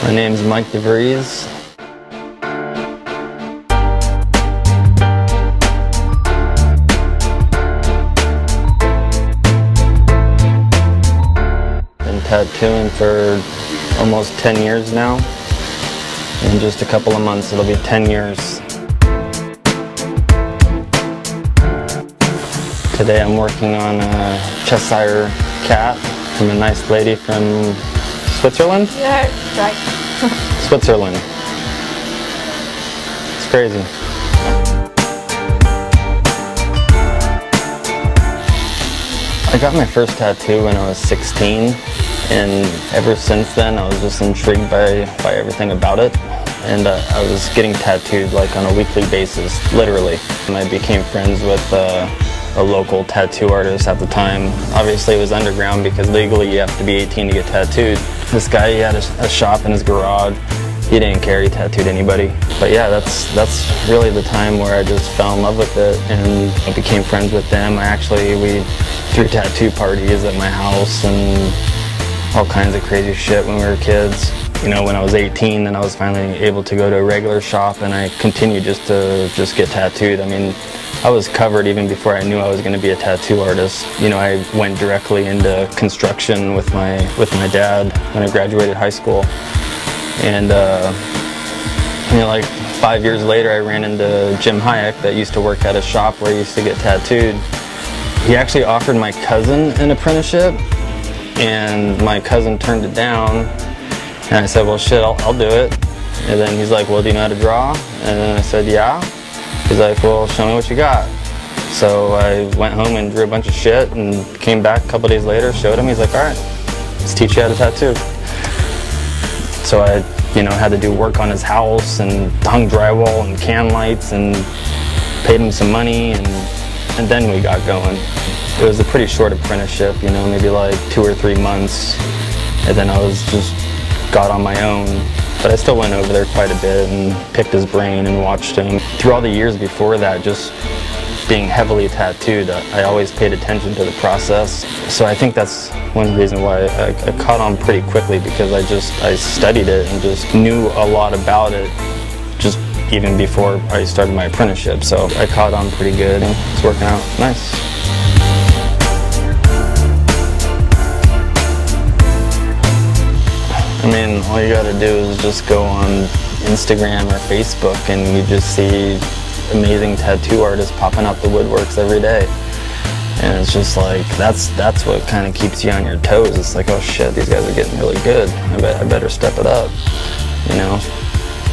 My name's Mike DeVries. Been tattooing for almost 10 years now. In just a couple of months it'll be 10 years. Today I'm working on a Cheshire cat from a nice lady from Switzerland? Yeah, right. Switzerland. It's crazy. I got my first tattoo when I was 16, and ever since then I was just intrigued by everything about it. And I was getting tattooed like on a weekly basis, literally. And I became friends with a local tattoo artist at the time. Obviously it was underground because legally you have to be 18 to get tattooed. This guy, he had a shop in his garage. He didn't care, he tattooed anybody. But yeah, that's really the time where I just fell in love with it and I became friends with them. We threw tattoo parties at my house and all kinds of crazy shit when we were kids. You know, when I was 18, then I was finally able to go to a regular shop and I continued to get tattooed. I mean, I was covered even before I knew I was going to be a tattoo artist. You know, I went directly into construction with my dad when I graduated high school. And you know, like 5 years later, I ran into Jim Hayek that used to work at a shop where I used to get tattooed. He actually offered my cousin an apprenticeship, and my cousin turned it down. And I said, well, shit, I'll do it. And then he's like, well, do you know how to draw? And then I said, yeah. He's like, well, show me what you got. So I went home and drew a bunch of shit and came back a couple days later, showed him. He's like, all right, let's teach you how to tattoo. So I, you know, had to do work on his house and hung drywall and can lights and paid him some money and then we got going. It was a pretty short apprenticeship, you know, maybe like 2 or 3 months. And then I was just got on my own. But I still went over there quite a bit and picked his brain and watched him. Through all the years before that, just being heavily tattooed, I always paid attention to the process. So I think that's one reason why I caught on pretty quickly, because I studied it and just knew a lot about it just even before I started my apprenticeship. So I caught on pretty good and it's working out nice. I mean, all you gotta do is just go on Instagram or Facebook and you just see amazing tattoo artists popping out the woodworks every day. And it's just like, that's what kind of keeps you on your toes. It's like, oh shit, these guys are getting really good. I better step it up, you know?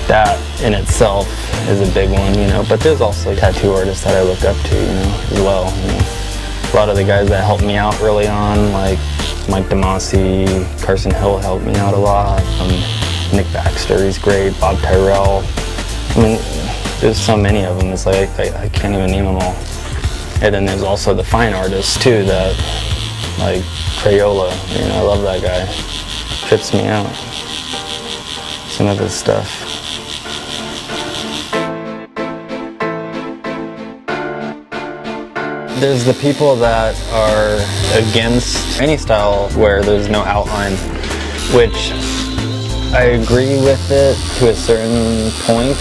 That in itself is a big one, you know? But there's also tattoo artists that I look up to, you know, as well. You know? A lot of the guys that helped me out early on, like Mike DeVries, Carson Hill helped me out a lot. Nick Baxter, he's great. Bob Tyrell. I mean, there's so many of them. It's like I can't even name them all. And then there's also the fine artists too, that like Crayola. You know, I love that guy. Trips me out. Some of his stuff. There's the people that are against any style where there's no outline, which I agree with it to a certain point,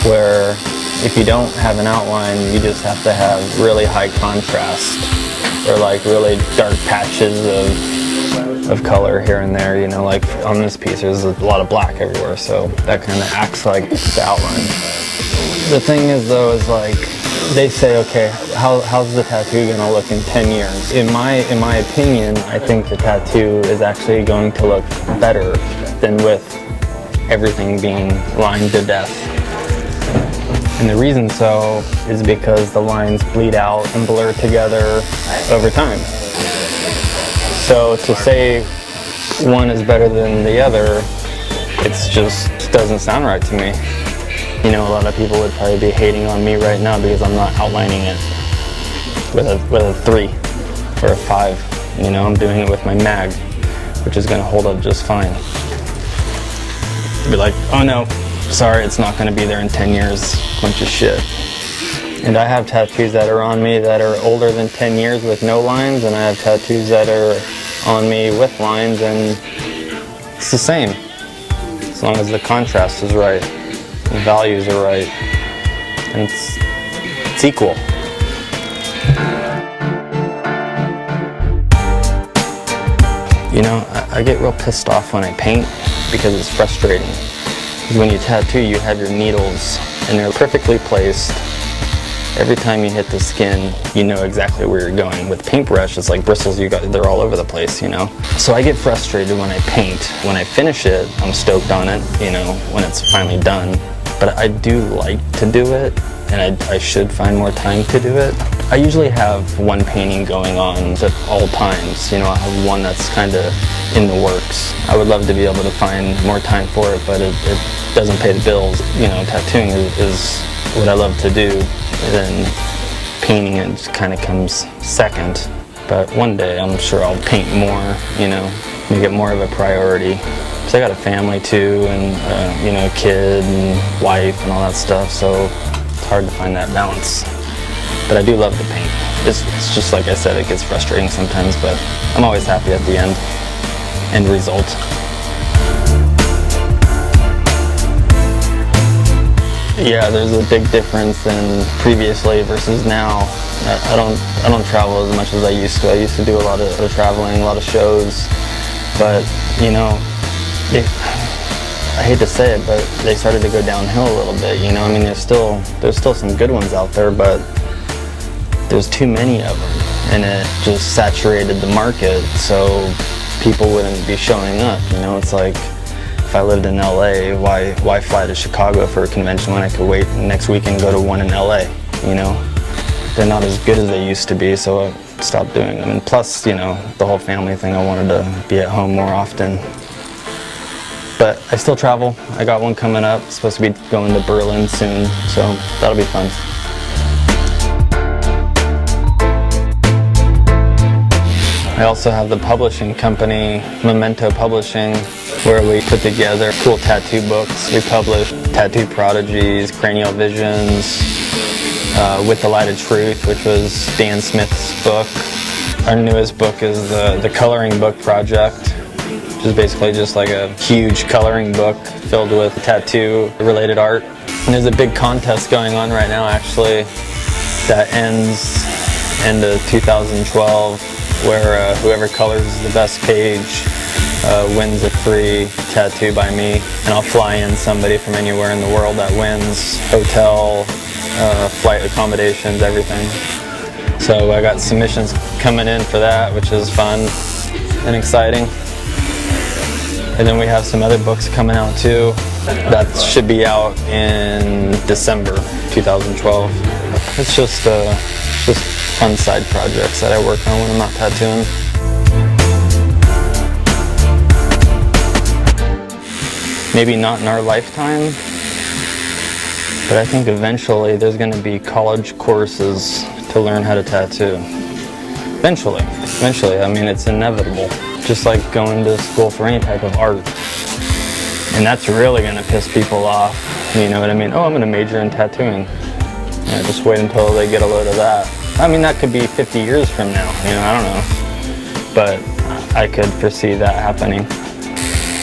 where if you don't have an outline, you just have to have really high contrast or like really dark patches of color here and there. You know, like on this piece there's a lot of black everywhere, so that kind of acts like the outline. The thing is though, is like, they say, okay, how's the tattoo gonna look in 10 years? In my opinion, I think the tattoo is actually going to look better than with everything being lined to death. And the reason so is because the lines bleed out and blur together over time. So to say one is better than the other, it's just doesn't sound right to me. You know, a lot of people would probably be hating on me right now because I'm not outlining it with a 3 or a 5. You know, I'm doing it with my mag, which is gonna hold up just fine. Be like, oh no, sorry, it's not gonna be there in 10 years, bunch of shit. And I have tattoos that are on me that are older than 10 years with no lines, and I have tattoos that are on me with lines, and it's the same. as long as the contrast is right, the values are right, and it's equal. You know, I get real pissed off when I paint because it's frustrating. Because when you tattoo, you have your needles and they're perfectly placed. Every time you hit the skin, you know exactly where you're going. With paintbrush, it's like bristles, they're all over the place, you know? So I get frustrated when I paint. When I finish it, I'm stoked on it, you know, when it's finally done. But I do like to do it, and I should find more time to do it. I usually have one painting going on at all times. You know, I have one that's kind of in the works. I would love to be able to find more time for it, but it doesn't pay the bills. You know, tattooing is what I love to do, and then painting it just kind of comes second. But one day I'm sure I'll paint more, you know, make it more of a priority. Because I got a family too, and you know, a kid and wife and all that stuff, so it's hard to find that balance. But I do love the paint. It's just like I said, it gets frustrating sometimes, but I'm always happy at the end result. Yeah, there's a big difference than previously versus now. I don't travel as much as I used to. I used to do a lot of traveling, a lot of shows, but you know, I hate to say it, but they started to go downhill a little bit. You know, I mean, there's still some good ones out there, but there's too many of them, and it just saturated the market, so people wouldn't be showing up. You know, it's like if I lived in LA, why fly to Chicago for a convention when I could wait next week and go to one in LA? You know, they're not as good as they used to be, so I stopped doing them. And plus, you know, the whole family thing, I wanted to be at home more often. But I still travel. I got one coming up. Supposed to be going to Berlin soon, so that'll be fun. I also have the publishing company, Memento Publishing, where we put together cool tattoo books. We publish Tattoo Prodigies, Cranial Visions, With the Light of Truth, which was Dan Smith's book. Our newest book is the Coloring Book Project, which is basically just like a huge coloring book filled with tattoo-related art. And there's a big contest going on right now, actually, that ends end of 2012, where whoever colors the best page wins a free tattoo by me. And I'll fly in somebody from anywhere in the world that wins. Hotel, flight accommodations, everything. So I got submissions coming in for that, which is fun and exciting. And then we have some other books coming out too. That should be out in December 2012. It's just fun side projects that I work on when I'm not tattooing. Maybe not in our lifetime, but I think eventually there's going to be college courses to learn how to tattoo. Eventually, I mean, it's inevitable. Just like going to school for any type of art. And that's really going to piss people off, you know what I mean? Oh, I'm going to major in tattooing. Yeah, just wait until they get a load of that. I mean, that could be 50 years from now, you know, I don't know. But I could foresee that happening,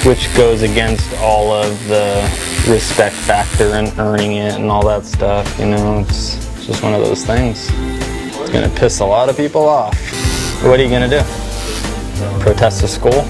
which goes against all of the respect factor and earning it and all that stuff, you know. It's just one of those things. It's gonna piss a lot of people off. What are you gonna do? Protest the school?